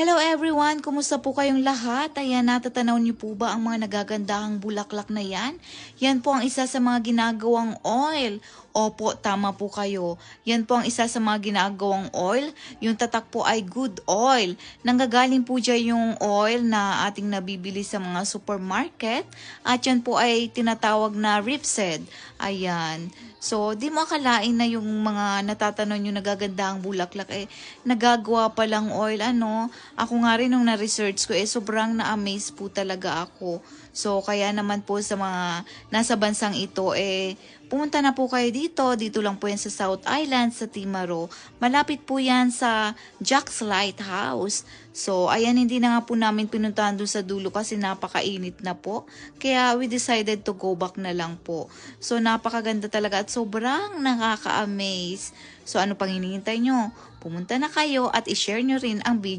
Hello everyone! Kumusta po kayong lahat? Ayan, natatanaw niyo po ba ang mga nagagandahang bulaklak na yan? Yan po ang isa sa mga ginagawang oil. Opo, tama po kayo. Yan po ang isa sa mga ginagawang oil. Yung tatak po ay good oil. Nanggagaling po dyan yung oil na ating nabibili sa mga supermarket. At yan po ay tinatawag na Ripsed. Ayan. So, di mo akalain na yung mga natatanon yung nagagandahang bulaklak nagagawa pa lang oil. Ako nga rin nung na-research ko sobrang na-amaze po talaga ako. So, kaya naman po sa mga nasa bansang ito pumunta na po kayo dito. Dito lang po yan sa South Island, sa Timaro. Malapit po yan sa Jack's Lighthouse. So, ayan, hindi na nga po namin pinuntahan doon sa dulo kasi napakainit na po. Kaya we decided to go back na lang po. So, napakaganda talaga at sobrang nakaka-amaze. So, ano pang hinihintay nyo? Pumunta na kayo at i-share nyo rin ang video.